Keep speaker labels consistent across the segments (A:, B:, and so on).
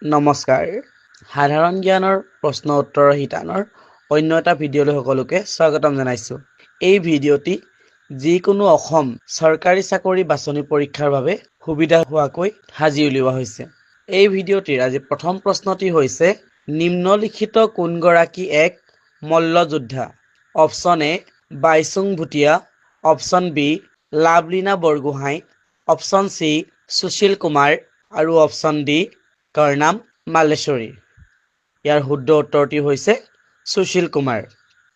A: নমস্কাৰ সাধাৰণ জ্ঞানৰ প্ৰশ্ন উত্তৰৰ শিতানৰ অন্য এটা ভিডিঅ'লৈ সকলোকে স্বাগতম জনাইছো। এই ভিডিঅ'টি যিকোনো অসম চৰকাৰী চাকৰি বাছনি পৰীক্ষাৰ বাবে সুবিধা হোৱাকৈ সাজি উলিওৱা হৈছে। এই ভিডিঅ'টিৰ আজি প্ৰথম প্ৰশ্নটি হৈছে নিম্নলিখিত কোনগৰাকী এক মল্লযোদ্ধা? Option A Baichung Bhutia, option B Lovlina Borgohain, option C Sushil Kumar আৰু অপশ্যন ডি কৰ্ণাম মাল্লেশ্বৰী। ইয়াৰ শুদ্ধ উত্তৰটি হৈছে সুশীল কুমাৰ।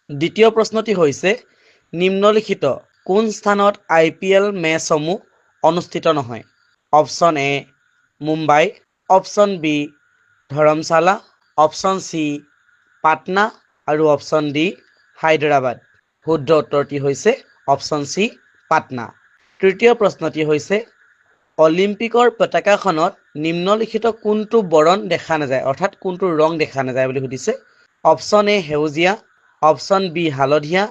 A: দ্বিতীয় প্ৰশ্নটি হৈছে নিম্নলিখিত কোন স্থানত IPL মেচসমূহ অনুষ্ঠিত নহয়? Option A Mumbai, option B Dharamshala, option C Patna আৰু অপশ্যন ডি হায়দৰাবাদ। শুদ্ধ উত্তৰটি হৈছে অপশ্যন চি পাটনা। তৃতীয় প্ৰশ্নটি হৈছে অলিম্পিকৰ পতাকাখনত নিম্নলিখিত কোনটো বৰণ দেখা নাযায়, অৰ্থাৎ কোনটো ৰং দেখা নাযায় বুলি সুধিছে। অপশ্যন এ সেউজীয়া, অপশ্যন বি হালধীয়া,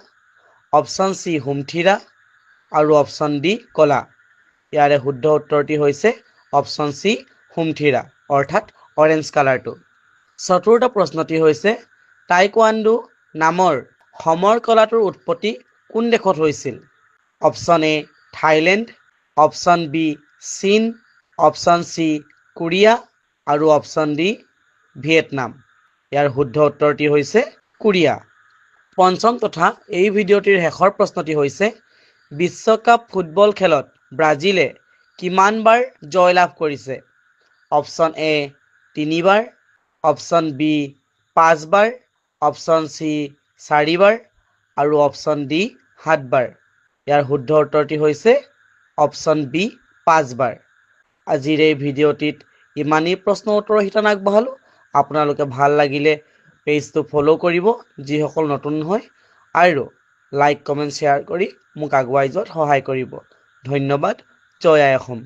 A: অপশ্যন চি হুমথিৰা আৰু অপশ্যন ডি কলা। ইয়াৰে শুদ্ধ উত্তৰটি হৈছে অপশ্যন চি হুমথিৰা, অৰ্থাৎ অৰেঞ্জ কালাৰটো। চতুৰ্থ প্ৰশ্নটি হৈছে টাইকোৱাণ্ডো নামৰ সমৰ কলাটোৰ উৎপত্তি কোন দেশত হৈছিল? Option A Thailand, option B চীন, অপশ্যন চি কোৰিয়া আৰু অপশ্যন ডি ভিয়েটনাম। ইয়াৰ শুদ্ধ উত্তৰটি হৈছে কোৰিয়া। পঞ্চম তথা এই ভিডিঅ'টিৰ শেষৰ প্ৰশ্নটি হৈছে বিশ্বকাপ ফুটবল খেলত ব্ৰাজিলে কিমানবাৰ জয়লাভ কৰিছে? অপশ্যন এ 3 বাৰ, অপশ্যন বি 5 বাৰ, অপশ্যন চি 4 বাৰ আৰু অপশ্যন ডি 7 বাৰ। ইয়াৰ শুদ্ধ উত্তৰটি হৈছে অপশ্যন বি 5 বাৰ। আজিৰ এই ভিডিঅ'টিত ইমানেই প্ৰশ্ন উত্তৰৰ শিতান আগবঢ়ালোঁ। আপোনালোকে ভাল লাগিলে পেজটো ফ'ল' কৰিব যিসকল নতুন হয়, আৰু লাইক কমেণ্ট শ্বেয়াৰ কৰি মোক আগুৱাই যোৱাত সহায় কৰিব। ধন্যবাদ। জয় আই অসম।